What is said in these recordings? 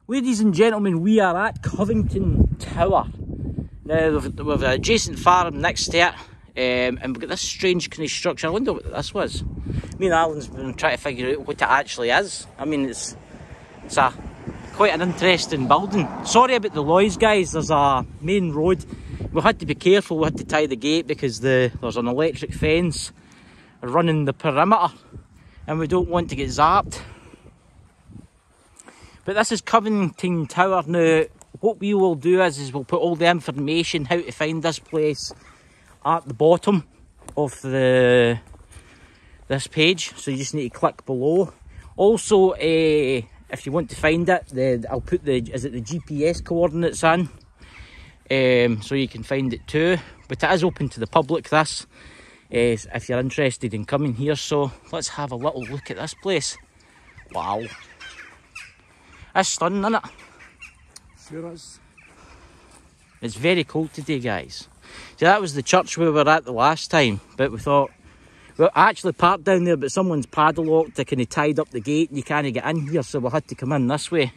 Ladies and gentlemen, we are at Covington Tower. Now, we've an adjacent farm next to it, and we've got this strange kind of structure. I wonder what this was. Me and Alan's been trying to figure out what it actually is. I mean, it's quite an interesting building. Sorry about the noise, guys. There's a main road. We had to be careful. We had to tie the gate because there's an electric fence running the perimeter, and we don't want to get zapped. But this is Covington Tower. Now, what we will do is we'll put all the information how to find this place at the bottom of this page, so you just need to click below. Also, if you want to find it, I'll put the GPS coordinates in, so you can find it too. But it is open to the public, this, if you're interested in coming here. So let's have a little look at this place. Wow, that's stunning, isn't it? Sure is. It's very cold today, guys. See, that was the church we were at the last time, but we thought, well, I actually parked down there, but someone's padlocked, they kind of tied up the gate and you can't get in here, so we had to come in this way.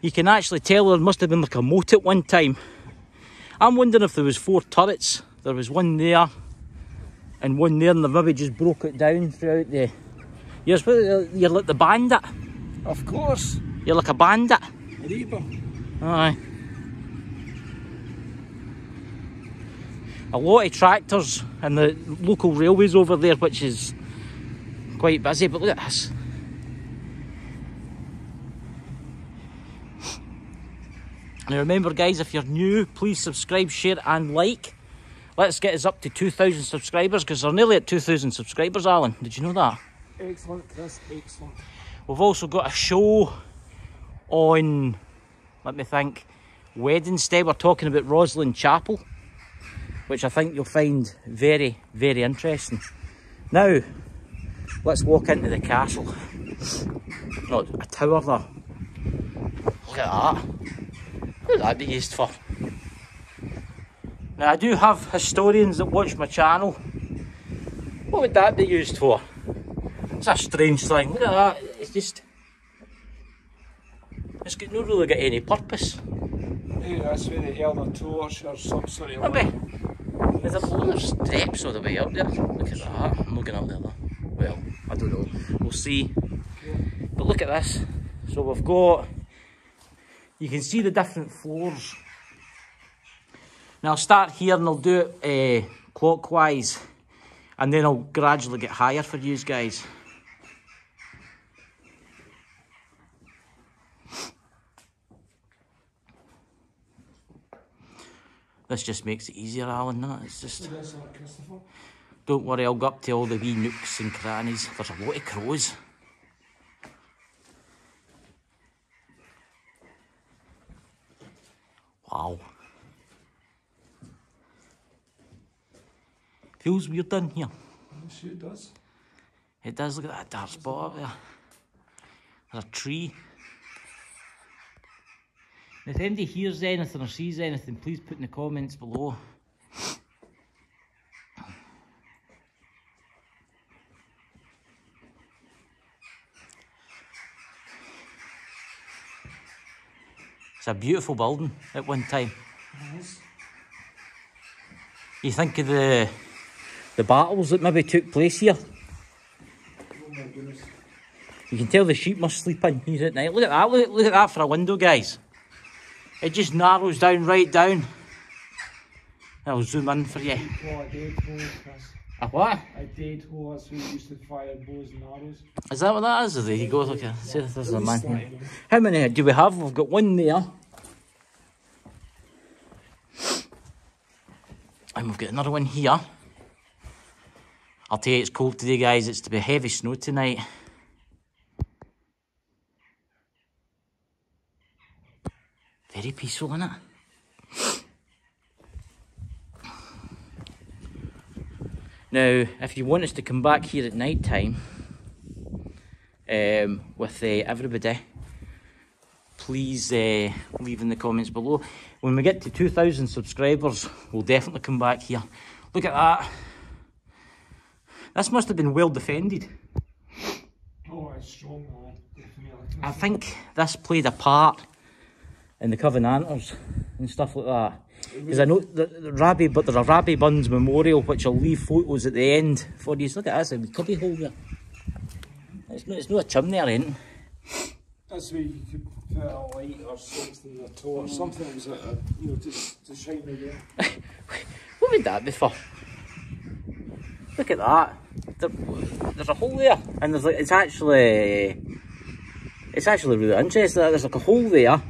You can actually tell there must have been like a moat at one time. I'm wondering if there was 4 turrets. There was one there and one there, and they maybe just broke it down throughout the years. You're like the bandit. Of course. You're like a bandit. Reaper. Aye. A lot of tractors and the local railways over there, which is quite busy, but look at this. Now remember, guys, if you're new, please subscribe, share and like. Let's get us up to 2,000 subscribers, because they're nearly at 2,000 subscribers, Alan. Did you know that? Excellent, Chris, excellent. We've also got a show on, let me think, Wednesday. We're talking about Rosslyn Chapel, which I think you'll find very, very interesting. Now, let's walk into the castle. Oh, a tower there. Look at that. What would that be used for? Now, I do have historians that watch my channel. What would that be used for? It's a strange thing. Look at that. It's not really got any purpose. Maybe that's where the elder torch or some sort of... Maybe. There's a lot of steps all the way up there. Look at that. I'm not going up there though. Well, I don't know. We'll see. But look at this. So we've got... You can see the different floors. Now I'll start here and I'll do it clockwise. And then I'll gradually get higher for you guys. This just makes it easier, Alan, no? It's just... Don't worry, I'll go up to all the wee nooks and crannies. There's a lot of crows. Wow. Feels weird in here. I'm sure it does. It does. Look at that dark spot up there. There's a tree. If anybody hears anything or sees anything, please put in the comments below. It's a beautiful building at one time. Yes. You think of the battles that maybe took place here. Oh my goodness. You can tell the sheep must sleep in here at night. Look at that, look at that for a window, guys. It just narrows down, right down. I'll zoom in for you. Oh, a dead hole, Chris. A what? A dead hole, that's where you used to fire bows and arrows. Is that what that is? There you go, look at see if there's a man here. How many do we have? We've got one there. And we've got another one here. I'll tell you, it's cold today, guys. It's to be heavy snow tonight. Very peaceful, isn't it? Now, if you want us to come back here at night time with everybody, please leave in the comments below. When we get to 2,000 subscribers, we'll definitely come back here. Look at that. This must have been well defended. Oh, it's strong, definitely. I think this played a part in the Covenanters and stuff like that. Because I know the Rabbie, but there's a Rabbie Buns memorial which will leave photos at the end for you. Look at this, a wee cubby hole there. It's not a chimney or anything. That's where you could put a light or something in the toe or something that was you know, to shine again. What would that be for? Look at that. There's a hole there, and there's like it's actually really interesting. There's like a hole there,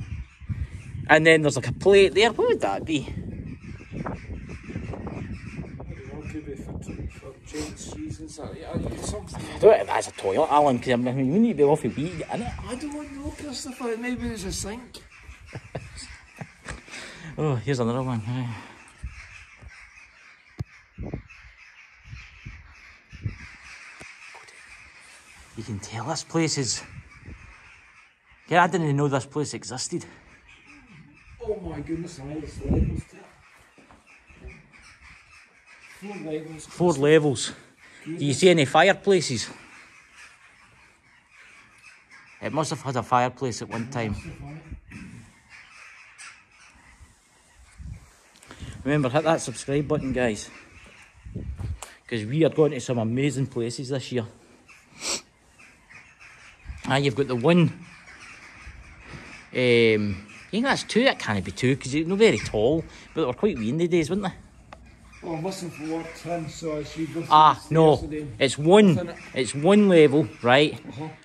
and then there's like a plate there. What would that be? I don't know, it could be for gents' reasons. Something. I don't think that's a toilet, Alan, because I mean, you need to be off your beat in it. I don't know, Christopher. Maybe it's a sink. Oh, here's another one. You can tell this place is... Yeah, I didn't know this place existed. Oh my goodness, there's levels to it. 4 levels. 4 levels. Do you see any fireplaces? It must have had a fireplace at one time. Remember, hit that subscribe button, guys. Because we are going to some amazing places this year. You've got the one. I think that's 2. It can't be 2 because they're not very tall, but they were quite wee in the days, weren't they? Oh, I mustn't have worked in, so I should go. No, it's one. It's one level, right?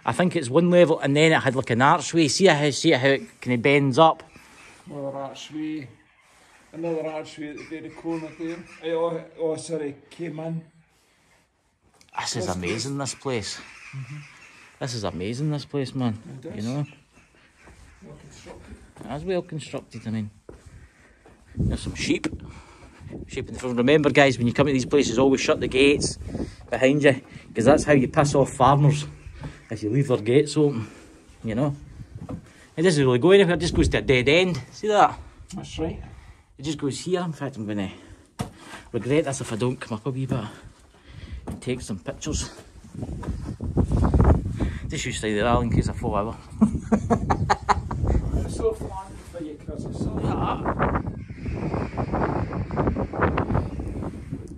I think it's one level, and then it had like an archway. See how it kind of bends up. Another archway at the very corner there. Oh, sorry, came in. This is amazing. This place. This is amazing. This place, man. You know. Well constructed. As well constructed. I mean, there's some sheep. Sheep in the front. Remember, guys, when you come to these places, always shut the gates behind you, because that's how you piss off farmers. If you leave their gates open, you know. It doesn't really go anywhere. It just goes to a dead end. See that? That's right. It just goes here. In fact, I'm going to regret this if I don't come up a wee bit and take some pictures. Just you stay there, Alan, in case I fall over. It's so fun for you, Chris.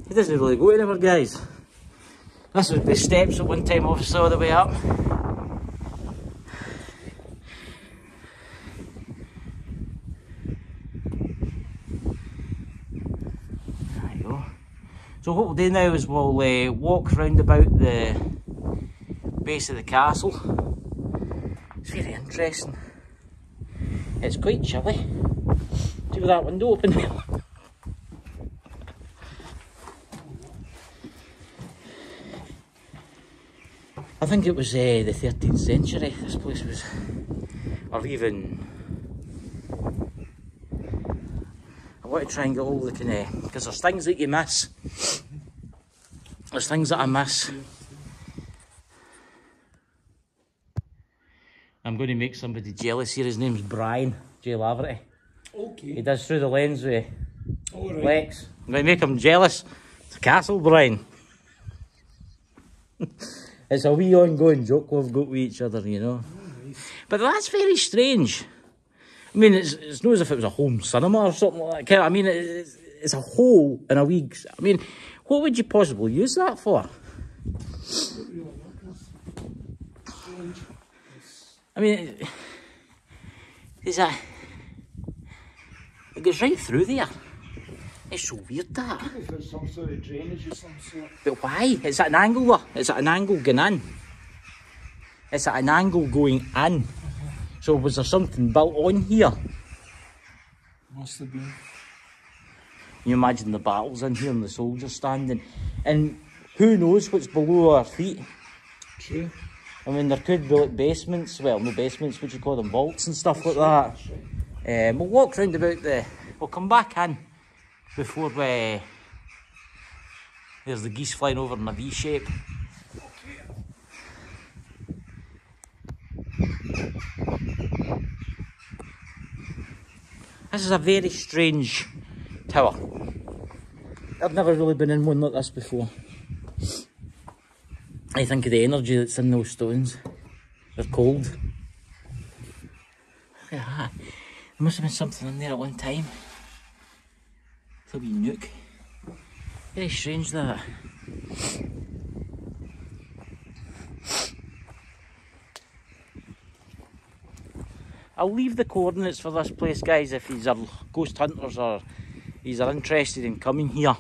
It doesn't really go anywhere, guys. This was the steps at one time, obviously, all the way up. There you go. So what we'll do now is we'll walk round about the base of the castle. It's very interesting. It's quite chilly. See with that window open. I think it was the 13th century this place was, or even, I want to try and get all the kind of, because there's things that you miss. There's things that I miss. I'm going to make somebody jealous here. His name's Brian J. Laverty. Okay. He does Through the Lens with Lex. I'm going to make him jealous. It's a castle, Brian. It's a wee ongoing joke we've got with each other, you know. Oh, nice. But that's very strange. I mean, it's not as if it was a home cinema or something like that. I mean, it's a hole in a wee... I mean, what would you possibly use that for? I mean, is that... It goes right through there. It's so weird, that. Maybe for some sort of drainage or some sort. But why? It's at an angle, though. It's at an angle going in. It's at an angle going in. So was there something built on here? Must have been. Can you imagine the battles in here and the soldiers standing? And who knows what's below our feet? True. I mean, there could be like basements. Well, no basements, what do you call them? Vaults and stuff like that. We'll walk round about the... We'll come back in before we... There's the geese flying over in a V shape. This is a very strange tower. I've never really been in one like this before. I think of the energy that's in those stones. They're cold. Look at that. There must have been something in there at one time. It's a wee nook. Very strange that. I'll leave the coordinates for this place, guys, if you are ghost hunters or you are interested in coming here.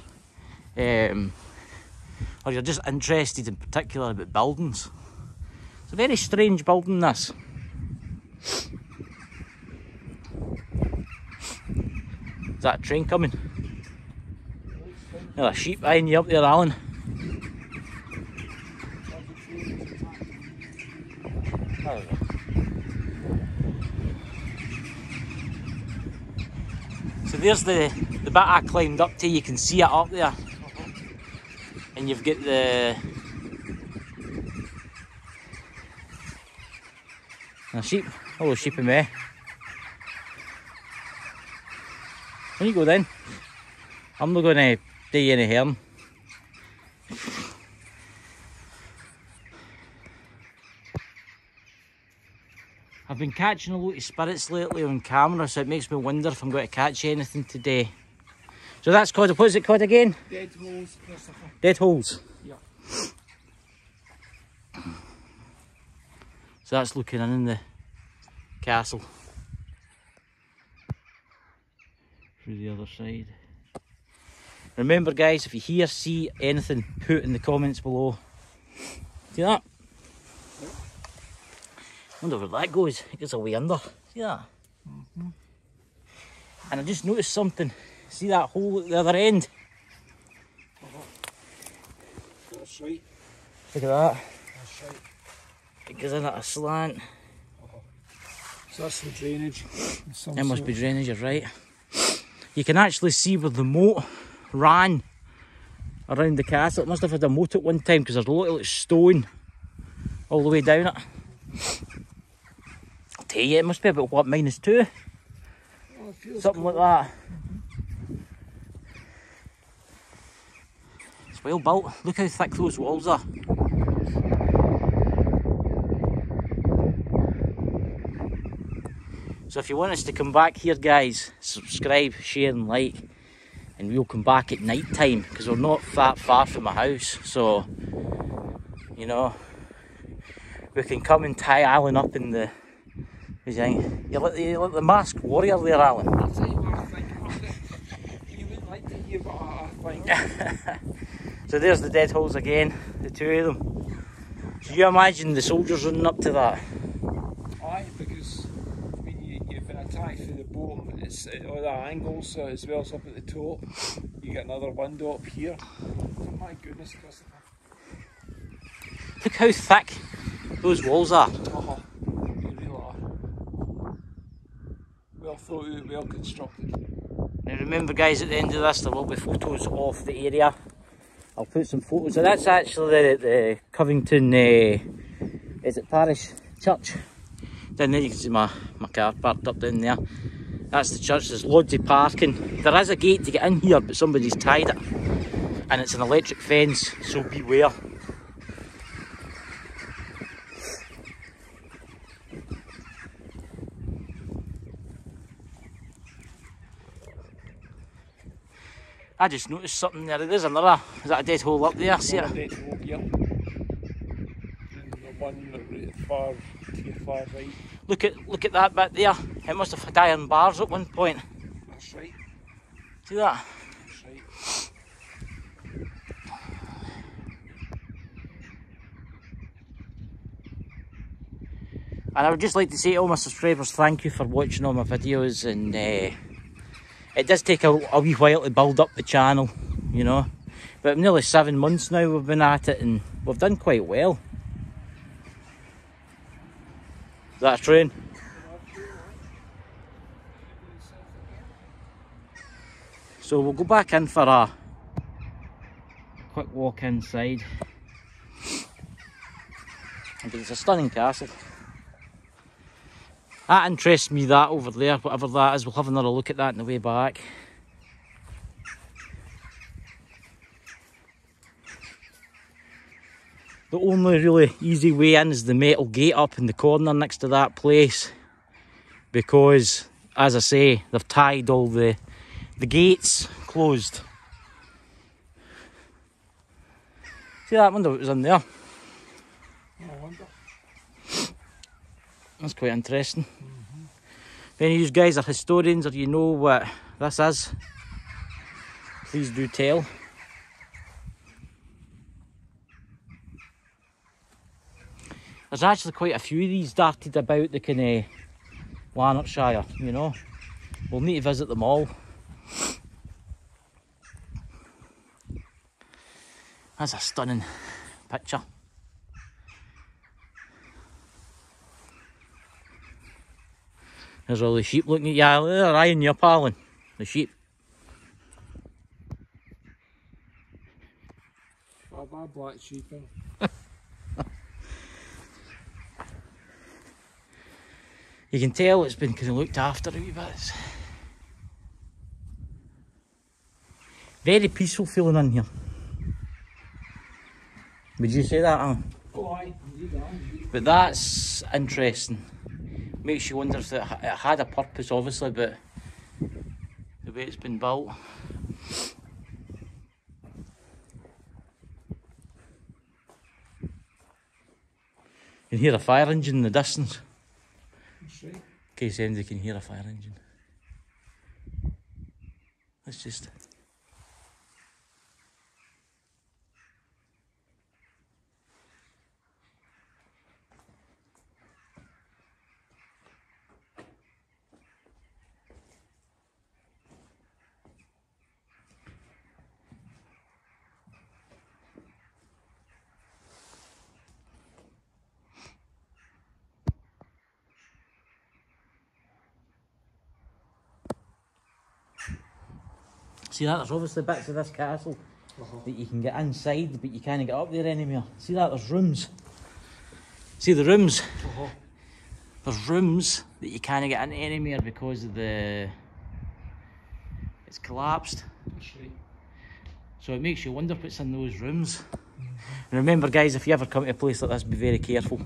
Or you're just interested in particular about buildings. It's a very strange building, this. Is that a train coming? There's a sheep eyeing you up there, Alan. So there's the bit I climbed up to, you can see it up there. And you've got the sheep. Hello, sheep and me. There you go then. I'm not going to do you any harm. I've been catching a lot of spirits lately on camera, so it makes me wonder if I'm going to catch anything today. So that's called, what is it called again? Dead holes, Christopher. Dead holes? Yeah. So that's looking in the castle. Through the other side. Remember guys, if you see anything, put in the comments below. See that? I wonder where that goes. It goes away under. See that? Mm-hmm. And I just noticed something. See that hole at the other end? That's right. Look at that. That's right. It goes in at a slant. So that's some drainage. It must be drainage, you're right. You can actually see where the moat ran around the castle. It must have had a moat at one time because there's a lot of like, stone all the way down it. I'll tell you, it must be about what, -2? Oh, something like that. It's well built. Look how thick those walls are. So if you want us to come back here, guys, subscribe, share and like, and we'll come back at night time because we're not that far from my house. So, you know, we can come and tie Alan up in the... You're like the masked warrior there, Alan. I'll tell you what I think. You wouldn't like to hear what I think. So there's the dead holes again, the two of them. So you imagine the soldiers running up to that? Aye, because you've been attacked through the bottom, it's at all the angles as well as up at the top. You get another window up here. Oh my goodness, Christopher. Look how thick those walls are. They really are. Well thought out, well constructed. Now remember guys, at the end of this there will be photos of the area. I'll put some photos. So that's actually the Covington, is it parish church? Down there you can see my car parked up down there. That's the church. There's loads of parking. There is a gate to get in here, but somebody's tied it. And it's an electric fence, so beware. I just noticed something there. There's another. Is that a dead hole up there? See it? A dead hole here. And the one far to your far right. Look at that bit there. It must have had iron bars at one point. That's right. See that? That's right. And I would just like to say to all my subscribers, thank you for watching all my videos, and it does take a wee while to build up the channel, you know, but nearly 7 months now we've been at it and we've done quite well. Is that a train? So we'll go back in for a quick walk inside. But it's a stunning castle. That interests me, that over there, whatever that is. We'll have another look at that on the way back. The only really easy way in is the metal gate up in the corner next to that place, because, as I say, they've tied all the gates closed. See that window that was in there? I wonder. That's quite interesting. If any of you guys are historians or you know what this is, please do tell. There's actually quite a few of these darted about the kind of Lanarkshire, you know. We'll need to visit them all. That's a stunning picture. There's all the sheep looking at you. They're eyeing you up, Alan. The sheep. Bad black sheep. You can tell it's been kind of looked after a wee bit. Very peaceful feeling in here. Would you say that, Alan? Oh, aye. Indeed. But that's interesting. Makes you wonder if it had a purpose, obviously, but the way it's been built. You can hear a fire engine in the distance. That's right. In case anybody can hear a fire engine. Let's just... See that? There's obviously bits of this castle that you can get inside, but you can't get up there anymore. See that? There's rooms. See the rooms? There's rooms that you can't get into anymore because of the... It's collapsed. That's right. So it makes you wonder what's in those rooms. And remember, guys, if you ever come to a place like this, be very careful.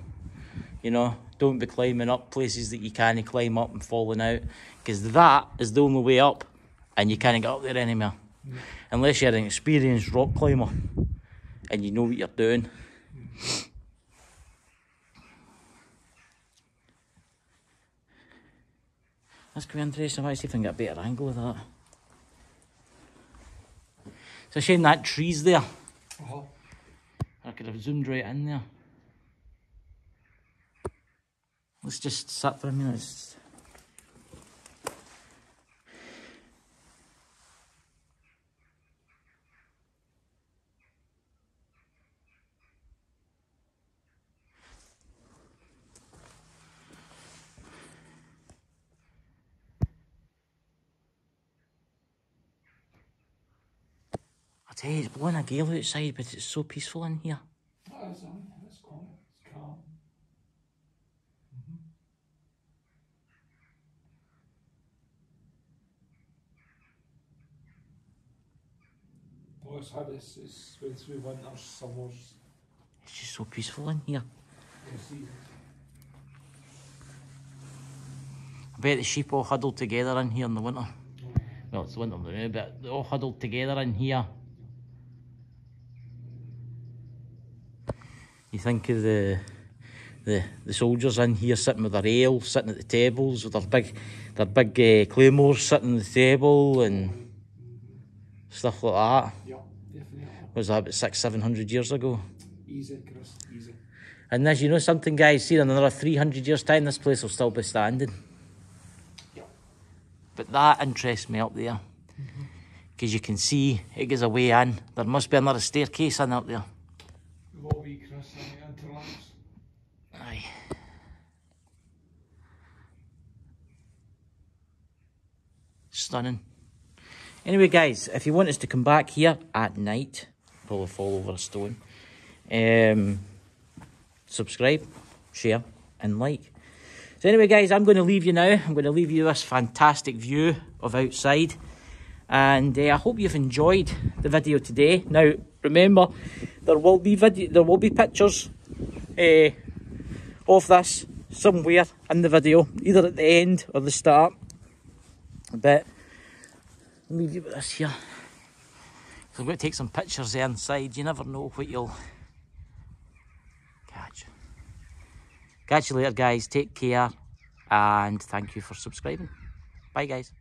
You know, don't be climbing up places that you can't climb up and falling out, because that is the only way up. And you can't get up there anymore. Unless you're an experienced rock climber and you know what you're doing. That's quite interesting. I might see if I can get a better angle of that. It's a shame that tree's there. I could have zoomed right in there. Let's just sit for a minute. I tell you, it's blowing a gale outside, but it's so peaceful in here. That's calm. It's calm. Oh, it's had it's went through winters, summers. It's just so peaceful in here. I bet the sheep all huddled together in here in the winter. Well, it's winter now, but they're all huddled together in here. You think of the soldiers in here sitting with their ale, sitting at the tables with their big claymores sitting on the table and stuff like that. Yeah, definitely. Was that about 600-700 years ago? Easy, Chris, easy. And as you know something, guys, see, in another 300 years' time, this place will still be standing. Yeah. But that interests me up there, because you can see it gives a way in. There must be another staircase in up there. Will be, Chris, interlocks. Aye. Stunning. Anyway, guys, if you want us to come back here at night, probably fall over a stone, subscribe, share and like. So anyway, guys, I'm going to leave you now. I'm going to leave you this fantastic view of outside, and I hope you've enjoyed the video today. Now remember, there will be pictures of this somewhere in the video, either at the end or the start. But let me leave you with this here. So I'm going to take some pictures there inside. You never know what you'll catch. Catch you later, guys. Take care, and thank you for subscribing. Bye, guys.